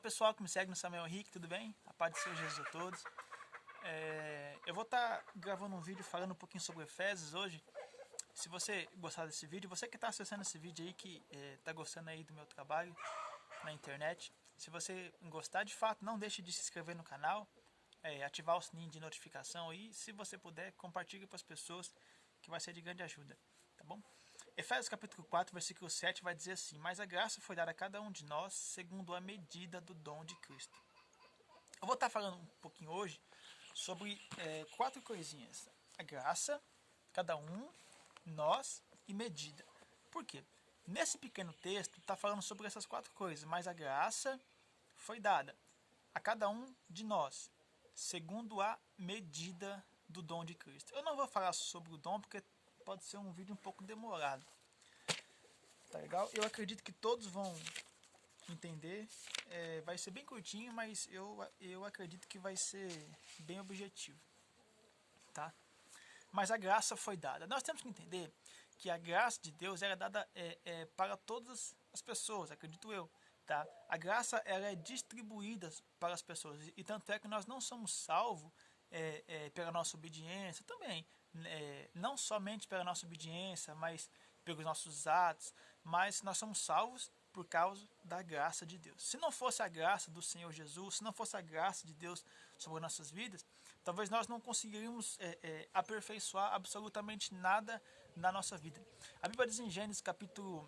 pessoal que me segue no Samuel Henrique, tudo bem? A paz do Senhor Jesus a todos. Eu vou estar gravando um vídeo falando um pouquinho sobre Efésios hoje. Se você gostar desse vídeo, você que está acessando esse vídeo aí, que está gostando aí do meu trabalho na internet, se você gostar de fato, não deixe de se inscrever no canal, ativar o sininho de notificação e, se você puder, compartilhe para as pessoas, que vai ser de grande ajuda, tá bom? Efésios capítulo 4, versículo 7 vai dizer assim: mas a graça foi dada a cada um de nós segundo a medida do dom de Cristo. Eu vou estar falando um pouquinho hoje sobre 4 coisinhas: a graça, cada um, nós e medida. Por quê? Nesse pequeno texto está falando sobre essas 4 coisas, mas a graça foi dada a cada um de nós segundo a medida do dom de Cristo. Eu não vou falar sobre o dom porque pode ser um vídeo um pouco demorado, tá legal? Eu acredito que todos vão entender, vai ser bem curtinho, mas eu acredito que vai ser bem objetivo, tá? Mas a graça foi dada. Nós temos que entender que a graça de Deus era dada para todas as pessoas, acredito eu, tá? A graça ela é distribuída para as pessoas, e tanto é que nós não somos salvos pela nossa obediência também, não somente pela nossa obediência, mas pelos nossos atos, mas nós somos salvos por causa da graça de Deus. Se não fosse a graça do Senhor Jesus, se não fosse a graça de Deus sobre nossas vidas, talvez nós não conseguiríamos aperfeiçoar absolutamente nada na nossa vida. A Bíblia diz em Gênesis capítulo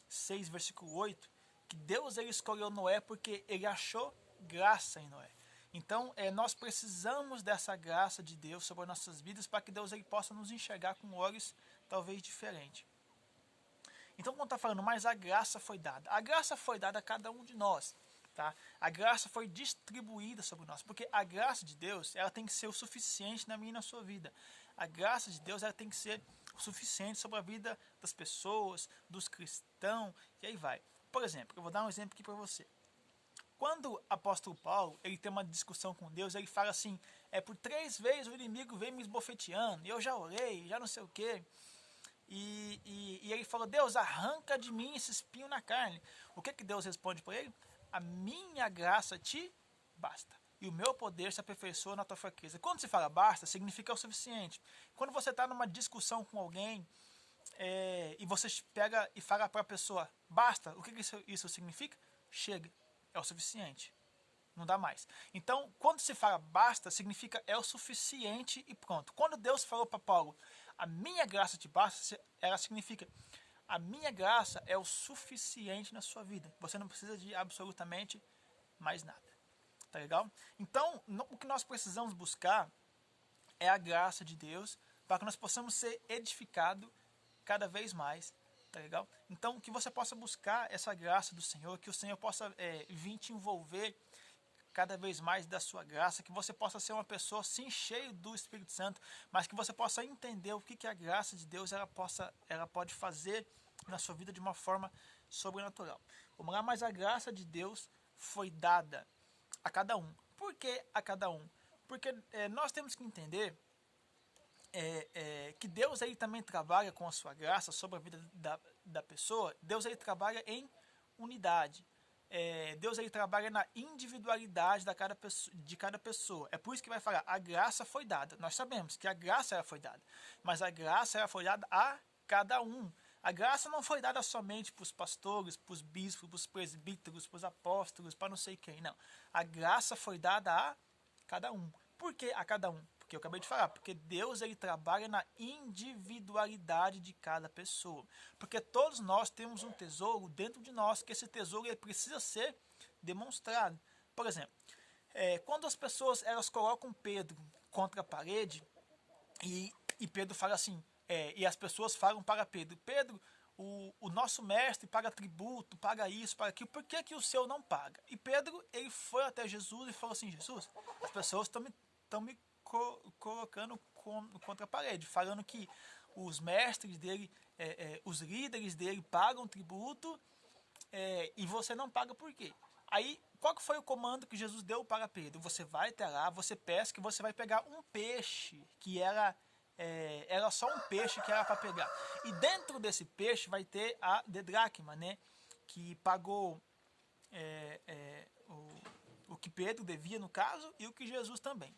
6, versículo 8, que Deus ele escolheu Noé porque ele achou graça em Noé. Então, nós precisamos dessa graça de Deus sobre nossas vidas para que Deus ele possa nos enxergar com olhos talvez diferentes. Então, quando está falando, mas a graça foi dada. A graça foi dada a cada um de nós. Tá? A graça foi distribuída sobre nós. Porque a graça de Deus ela tem que ser o suficiente na minha e na sua vida. A graça de Deus ela tem que ser o suficiente sobre a vida das pessoas, dos cristãos, e aí vai. Por exemplo, eu vou dar um exemplo aqui para você. Quando o apóstolo Paulo ele tem uma discussão com Deus, ele fala assim: por 3 vezes o inimigo vem me esbofeteando, e eu já orei, já não sei o que. E ele falou: Deus, arranca de mim esse espinho na carne. O que Deus responde para ele? A minha graça te basta, e o meu poder se aperfeiçoa na tua fraqueza. Quando se fala basta, significa o suficiente. Quando você está numa discussão com alguém, e você pega e fala para a pessoa basta, o que isso significa? Chega, é o suficiente, não dá mais. Então, quando se fala basta, significa é o suficiente e pronto. Quando Deus falou para Paulo, a minha graça te basta, ela significa a minha graça é o suficiente na sua vida. Você não precisa de absolutamente mais nada. Tá legal? Então, o que nós precisamos buscar é a graça de Deus para que nós possamos ser edificados cada vez mais. Tá legal? Então, que você possa buscar essa graça do Senhor, que o Senhor possa vir te envolver cada vez mais da sua graça, que você possa ser uma pessoa sim cheia do Espírito Santo, mas que você possa entender o que a graça de Deus ela pode fazer na sua vida de uma forma sobrenatural. Vamos lá, mas a graça de Deus foi dada a cada um. Por que a cada um? Porque nós temos que entender que Deus ele também trabalha com a sua graça sobre a vida da pessoa. Deus ele trabalha em unidade. Deus ele trabalha na individualidade de cada pessoa. É por isso que vai falar, a graça foi dada. Nós sabemos que a graça ela foi dada, mas a graça ela foi dada a cada um. A graça não foi dada somente para os pastores, para os bispos, para os presbíteros, para os apóstolos, para não sei quem, não. A graça foi dada a cada um. Por que a cada um? Porque eu acabei de falar, porque Deus ele trabalha na individualidade de cada pessoa. Porque todos nós temos um tesouro dentro de nós, que esse tesouro ele precisa ser demonstrado. Por exemplo, quando as pessoas elas colocam Pedro contra a parede, e Pedro fala assim, e as pessoas falam para Pedro: Pedro, o nosso mestre paga tributo, paga isso, paga aquilo, por que o seu não paga? E Pedro ele foi até Jesus e falou assim: Jesus, as pessoas estão me colocando contra a parede, falando que os mestres dele, os líderes dele pagam tributo, e você não paga por quê? Aí, qual que foi o comando que Jesus deu para Pedro? Você vai até lá, você pesca e você vai pegar um peixe, que era só um peixe que era para pegar. E dentro desse peixe vai ter a dracma, né? Que pagou o que Pedro devia no caso e o que Jesus também.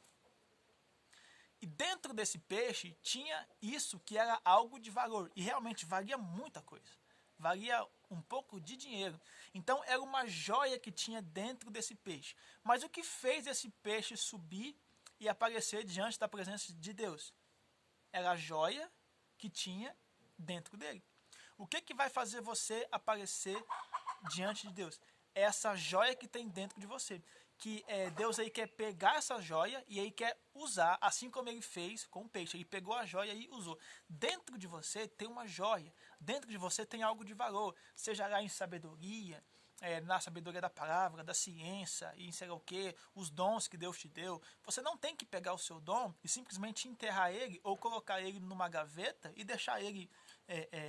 E dentro desse peixe tinha isso que era algo de valor. E realmente valia muita coisa. Valia um pouco de dinheiro. Então era uma joia que tinha dentro desse peixe. Mas o que fez esse peixe subir e aparecer diante da presença de Deus? Era a joia que tinha dentro dele. O que vai fazer você aparecer diante de Deus? É essa joia que tem dentro de você. Que Deus aí quer pegar essa joia e aí quer usar, assim como ele fez com o peixe. Ele pegou a joia e usou. Dentro de você tem uma joia. Dentro de você tem algo de valor. Seja lá em sabedoria, na sabedoria da palavra, da ciência e em sei lá o que, os dons que Deus te deu. Você não tem que pegar o seu dom e simplesmente enterrar ele ou colocar ele numa gaveta e deixar ele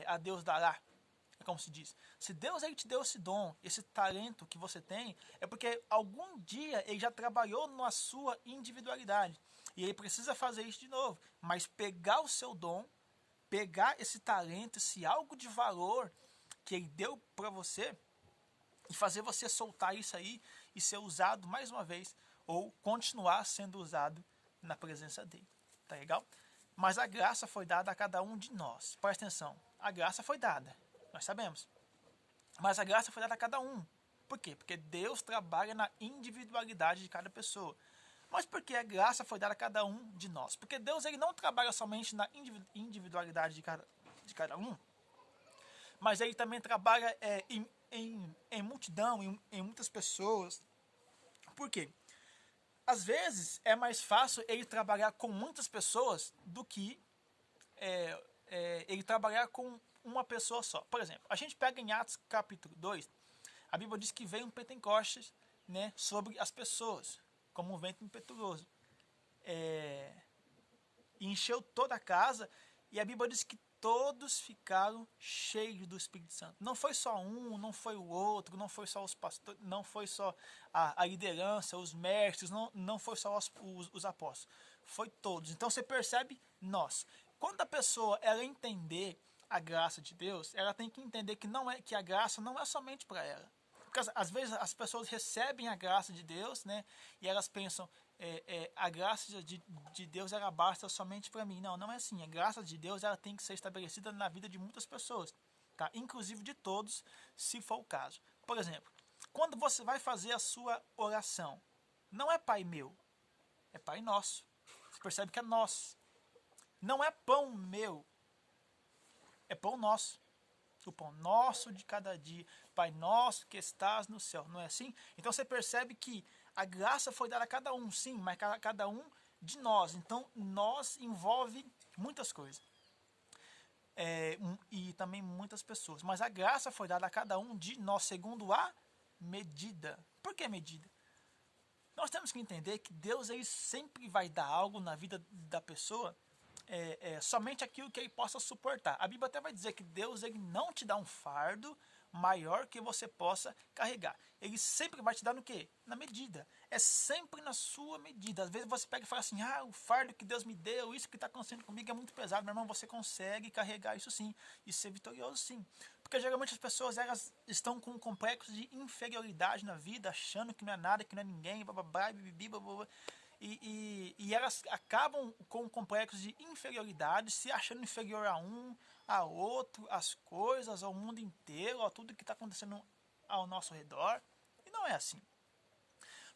a Deus dará. Como se diz, se Deus ele te deu esse dom, esse talento que você tem, é porque algum dia ele já trabalhou na sua individualidade. E ele precisa fazer isso de novo. Mas pegar o seu dom, pegar esse talento, esse algo de valor que ele deu para você, e fazer você soltar isso aí e ser usado mais uma vez, ou continuar sendo usado na presença dele. Tá legal? Mas a graça foi dada a cada um de nós. Presta atenção, a graça foi dada. Nós sabemos. Mas a graça foi dada a cada um. Por quê? Porque Deus trabalha na individualidade de cada pessoa. Mas por que a graça foi dada a cada um de nós? Porque Deus ele não trabalha somente na individualidade de cada um, mas ele também trabalha em multidão, em muitas pessoas. Por quê? Às vezes é mais fácil ele trabalhar com muitas pessoas do que ele trabalhar com uma pessoa só. Por exemplo, a gente pega em Atos capítulo 2, a Bíblia diz que veio um Pentecostes, né, sobre as pessoas, como um vento impetuoso. E encheu toda a casa, e a Bíblia diz que todos ficaram cheios do Espírito Santo. Não foi só um, não foi o outro, não foi só os pastores, não foi só a liderança, os mestres, não foi só os apóstolos. Foi todos. Então você percebe nós. Quando a pessoa ela entender a graça de Deus, ela tem que entender que a graça não é somente para ela. Porque às vezes as pessoas recebem a graça de Deus, né? E elas pensam, a graça de Deus ela basta somente para mim. Não, não é assim. A graça de Deus ela tem que ser estabelecida na vida de muitas pessoas, tá? Inclusive de todos, se for o caso. Por exemplo, quando você vai fazer a sua oração, não é Pai meu, é Pai nosso. Você percebe que é nós. Não é pão meu, é pão nosso. O pão nosso de cada dia. Pai nosso que estás no céu. Não é assim? Então você percebe que a graça foi dada a cada um, sim, mas cada um de nós. Então nós envolve muitas coisas. E também muitas pessoas. Mas a graça foi dada a cada um de nós segundo a medida. Por que medida? Nós temos que entender que Deus ele sempre vai dar algo na vida da pessoa, somente aquilo que ele possa suportar. A Bíblia até vai dizer que Deus ele não te dá um fardo maior que você possa carregar. Ele sempre vai te dar no quê? Na medida. É sempre na sua medida. Às vezes você pega e fala assim, o fardo que Deus me deu, isso que está acontecendo comigo é muito pesado. Meu irmão, você consegue carregar isso sim. E ser vitorioso sim. Porque geralmente as pessoas elas estão com um complexo de inferioridade na vida, achando que não é nada, que não é ninguém, bababá, bibibi, bababá. E elas acabam com um complexo de inferioridade, se achando inferior a um, a outro, às coisas, ao mundo inteiro, a tudo que está acontecendo ao nosso redor. E não é assim.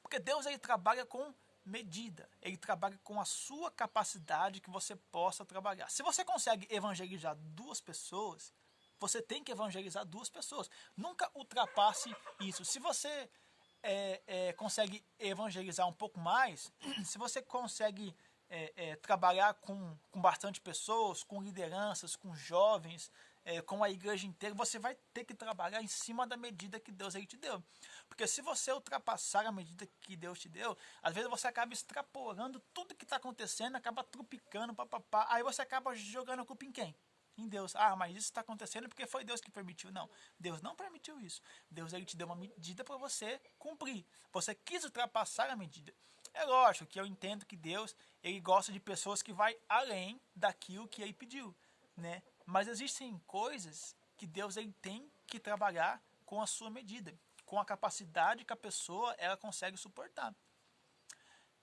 Porque Deus ele trabalha com medida. Ele trabalha com a sua capacidade que você possa trabalhar. Se você consegue evangelizar 2 pessoas, você tem que evangelizar 2 pessoas. Nunca ultrapasse isso. Se você consegue evangelizar um pouco mais, se você consegue trabalhar com bastante pessoas, com lideranças, com jovens, com a igreja inteira, você vai ter que trabalhar em cima da medida que Deus aí te deu. Porque se você ultrapassar a medida que Deus te deu, às vezes você acaba extrapolando tudo que está acontecendo, acaba trupicando, papapá, aí você acaba jogando a culpa em quem? Em Deus. Mas isso está acontecendo porque foi Deus que permitiu. Não, Deus não permitiu isso. Deus ele te deu uma medida para você cumprir. Você quis ultrapassar a medida. É lógico que eu entendo que Deus ele gosta de pessoas que vai além daquilo que ele pediu, né? Mas existem coisas que Deus ele tem que trabalhar com a sua medida. com a capacidade que a pessoa ela consegue suportar.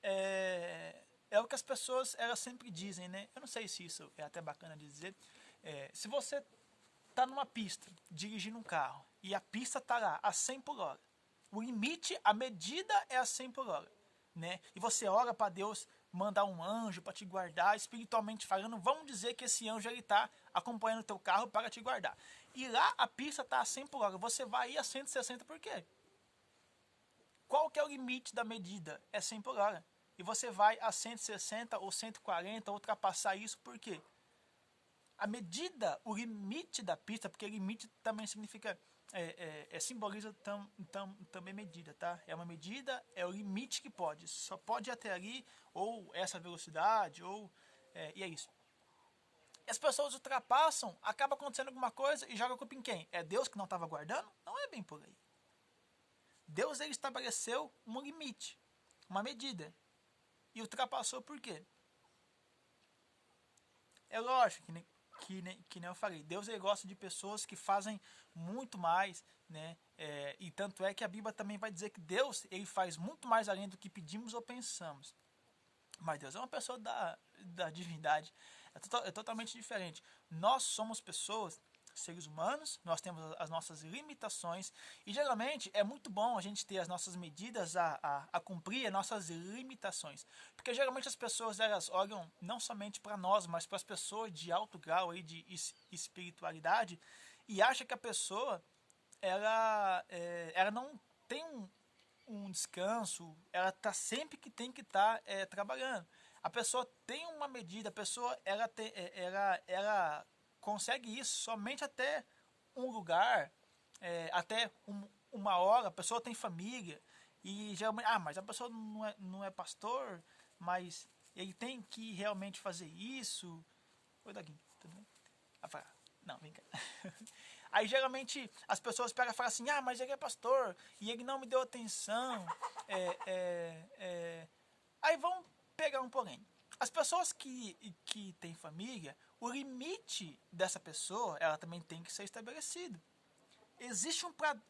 É o que as pessoas elas sempre dizem, né? Eu não sei se isso é até bacana de dizer. Se você está numa pista, dirigindo um carro, e a pista está lá a 100 por hora, o limite, a medida é a 100 por hora, né? E você ora para Deus mandar um anjo para te guardar, espiritualmente falando, vamos dizer que esse anjo está acompanhando o teu carro para te guardar. E lá a pista está a 100 por hora, você vai ir a 160 por quê? Qual que é o limite da medida? É 100 por hora. E você vai a 160 ou 140, ultrapassar isso por quê? A medida, o limite da pista, porque limite também significa, simboliza também medida, tá? É uma medida, é o limite que pode. Só pode ir até ali, ou essa velocidade, e é isso. E as pessoas ultrapassam, acaba acontecendo alguma coisa e joga a culpa em quem? É Deus que não estava guardando? Não é bem por aí. Deus ele estabeleceu um limite, uma medida. E ultrapassou por quê? É lógico que nem eu falei, Deus ele gosta de pessoas que fazem muito mais, né? E tanto é que a Bíblia também vai dizer que Deus ele faz muito mais além do que pedimos ou pensamos. Mas Deus é uma pessoa da divindade, é totalmente diferente. Nós somos pessoas, seres humanos, nós temos as nossas limitações e geralmente é muito bom a gente ter as nossas medidas a cumprir, as nossas limitações, porque geralmente as pessoas elas olham não somente para nós, mas para as pessoas de alto grau aí de espiritualidade e acham que a pessoa ela não tem um descanso, ela tá sempre que tem que estar trabalhando. A pessoa tem uma medida, a pessoa ela consegue isso somente até um lugar, até uma hora, a pessoa tem família, e geralmente, mas a pessoa não é pastor, mas ele tem que realmente fazer isso. Oi, Daguinho, tudo bem? Não, vem cá. Aí geralmente as pessoas pegam e falam assim, mas ele é pastor, e ele não me deu atenção. Aí vão pegar um porém. As pessoas que têm família, o limite dessa pessoa, ela também tem que ser estabelecido. Existe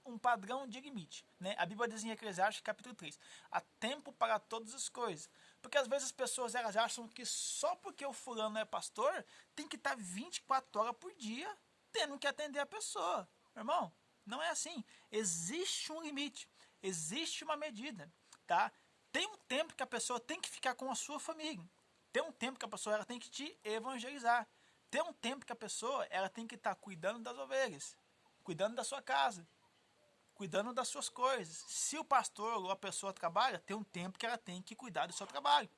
um padrão de limite, né? A Bíblia diz em Eclesiastes capítulo 3, há tempo para todas as coisas. Porque às vezes as pessoas elas acham que só porque o fulano é pastor, tem que estar 24 horas por dia tendo que atender a pessoa. Irmão, não é assim. Existe um limite, existe uma medida, tá? Tem um tempo que a pessoa tem que ficar com a sua família. Tem um tempo que a pessoa ela tem que te evangelizar. Tem um tempo que a pessoa ela tem que estar cuidando das ovelhas, cuidando da sua casa, cuidando das suas coisas. Se o pastor ou a pessoa trabalha, tem um tempo que ela tem que cuidar do seu trabalho.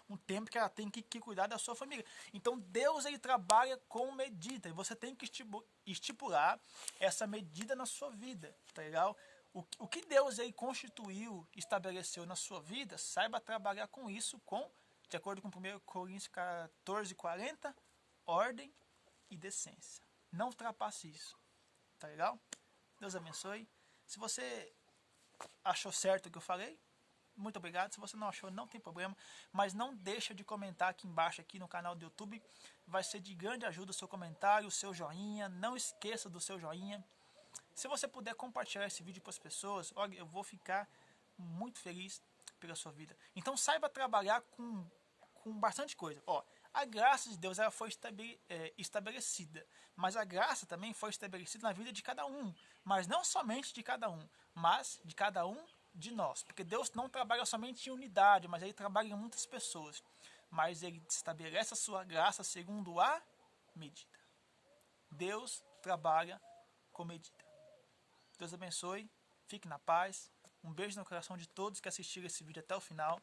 Um tempo que ela tem que cuidar da sua família. Então Deus ele trabalha com medida. E você tem que estipular essa medida na sua vida. Tá legal? O que Deus ele constituiu, estabeleceu na sua vida, saiba trabalhar com isso, de acordo com 1 Coríntios 14:40, ordem e decência. Não ultrapasse isso. Tá legal? Deus abençoe. Se você achou certo o que eu falei, muito obrigado. Se você não achou, não tem problema. Mas não deixa de comentar aqui embaixo, aqui no canal do YouTube. Vai ser de grande ajuda o seu comentário, o seu joinha. Não esqueça do seu joinha. Se você puder compartilhar esse vídeo para as pessoas, olha, eu vou ficar muito feliz pela sua vida. Então saiba trabalhar com bastante coisa. A graça de Deus ela foi estabelecida, mas a graça também foi estabelecida na vida de cada um, mas não somente de cada um, mas de cada um de nós, porque Deus não trabalha somente em unidade, mas ele trabalha em muitas pessoas, mas ele estabelece a sua graça segundo a medida. Deus trabalha com medida. Deus abençoe, fique na paz, um beijo no coração de todos que assistiram esse vídeo até o final.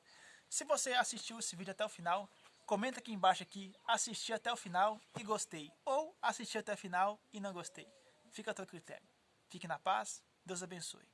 Se você assistiu esse vídeo até o final, comenta aqui embaixo assisti até o final e gostei, ou assisti até o final e não gostei. Fica a teu critério. Fique na paz, Deus abençoe.